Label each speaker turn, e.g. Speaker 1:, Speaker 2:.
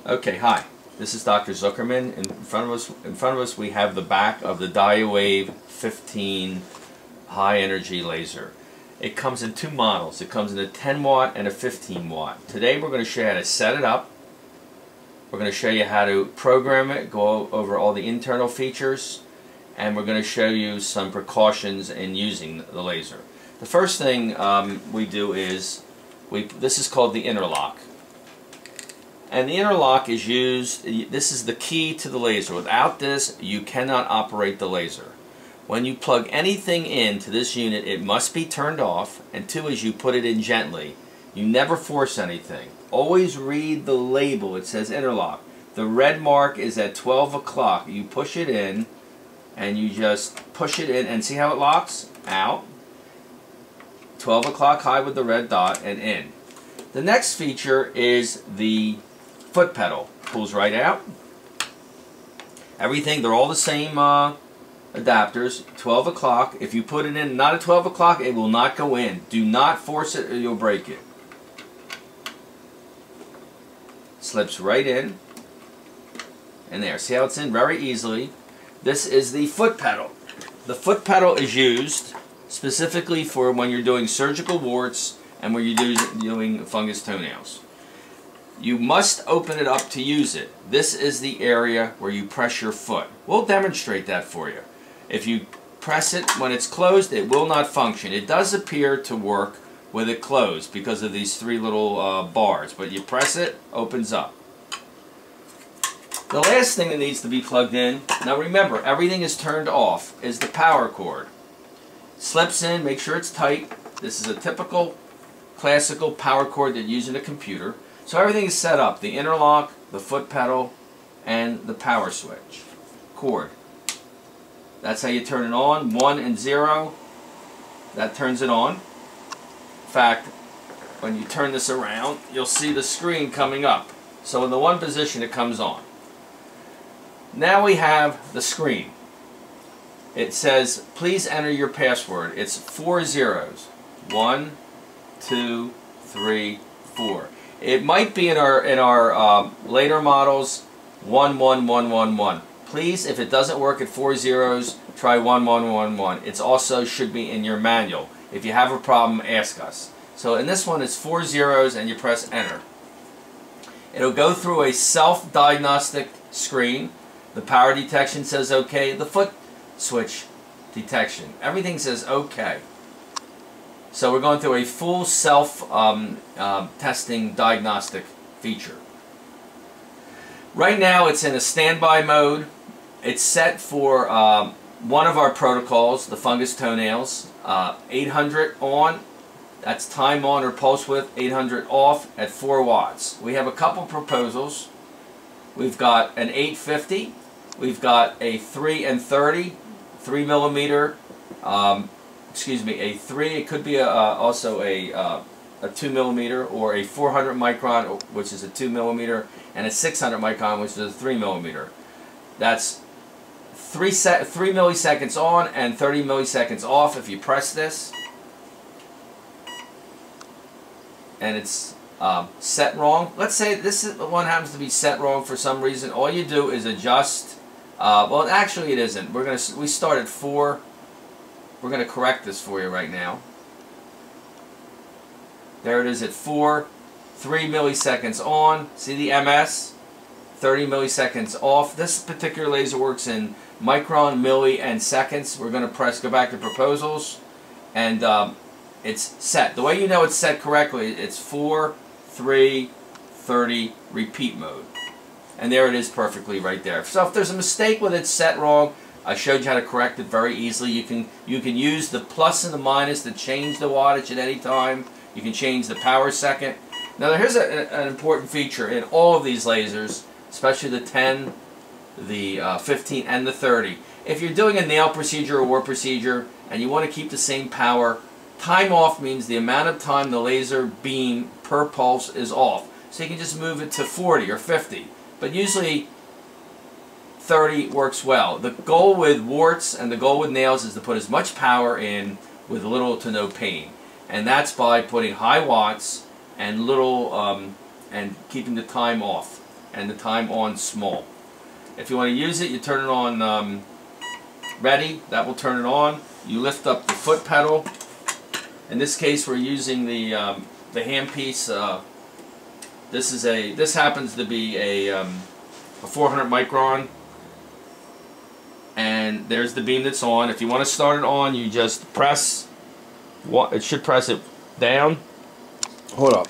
Speaker 1: Okay, hi. This is Dr. Zuckerman. In front of us, we have the back of the diode 15 high energy laser. It comes in two models. It comes in a 10 watt and a 15 watt. Today we're going to show you how to set it up. We're going to show you how to program it, go over all the internal features, and we're going to show you some precautions in using the laser. The first thing we do is, this is called the interlock. And the interlock is used, this is the key to the laser. Without this, you cannot operate the laser. When you plug anything into this unit, it must be turned off, and two is you put it in gently. You never force anything. Always read the label. It says interlock. The red mark is at 12 o'clock. You push it in, and you just push it in, and see how it locks? Out. 12 o'clock high with the red dot, and in. The next feature is the foot pedal. Pulls right out. Everything, they're all the same adapters. 12 o'clock. If you put it in not at 12 o'clock, it will not go in. Do not force it or you'll break it. Slips right in. And there. See how it's in very easily. This is the foot pedal. The foot pedal is used specifically for when you're doing surgical warts and when you're doing fungus toenails. You must open it up to use it. This is the area where you press your foot. We'll demonstrate that for you. If you press it when it's closed, it will not function. It does appear to work with it closed because of these three little bars, but you press it, opens up. The last thing that needs to be plugged in, now remember, everything is turned off, is the power cord. Slips in, make sure it's tight. This is a typical classical power cord that you use in a computer. So everything is set up, the interlock, the foot pedal, and the power switch. Cord. That's how you turn it on, 1 and 0. That turns it on. In fact, when you turn this around, you'll see the screen coming up. So in the one position it comes on. Now we have the screen. It says, please enter your password. It's 4 zeros. 1, 2, 3, 4. It might be in our later models 11111. Please, if it doesn't work at 4 zeros, try 1111. It also should be in your manual. If you have a problem, ask us. So in this one, it's 4 zeros, and you press enter. It'll go through a self-diagnostic screen. The power detection says OK. The foot switch detection, everything says OK. So we're going through a full self-testing diagnostic feature. Right now it's in a standby mode. It's set for one of our protocols, the fungus toenails. 800 on, that's time on or pulse width, 800 off at 4 watts. We have a couple proposals. We've got an 850, we've got a 3 and 30, 3 millimeter, excuse me, a 3, it could be also a 2 millimeter, or a 400 micron, which is a 2 millimeter, and a 600 micron, which is a 3 millimeter. That's 3 milliseconds on and 30 milliseconds off if you press this. And it's set wrong. Let's say this one happens to be set wrong for some reason. All you do is adjust. Well, actually it isn't. We start at 4. We're going to correct this for you right now. There it is at 4, 3 milliseconds on. See the MS? 30 milliseconds off. This particular laser works in micron, milli, and seconds. We're going to go back to proposals, and it's set. The way you know it's set correctly, it's 4, 3, 30, repeat mode. And there it is perfectly right there. So if there's a mistake with it set wrong, I showed you how to correct it very easily. You can use the plus and the minus to change the wattage at any time. You can change the power second. Now here's an important feature in all of these lasers, especially the 10, the 15, and the 30. If you're doing a nail procedure or wart procedure and you want to keep the same power, time off means the amount of time the laser beam per pulse is off. So you can just move it to 40 or 50. But usually 30 works well. The goal with warts and the goal with nails is to put as much power in with little to no pain. And that's by putting high watts and little and keeping the time off. and the time on small. If you want to use it, you turn it on ready. That will turn it on. You lift up the foot pedal. In this case, we're using the handpiece. This happens to be a 400 micron, and there's the beam that's on. If you want to start it on, you just press. It should press it down.
Speaker 2: Hold up.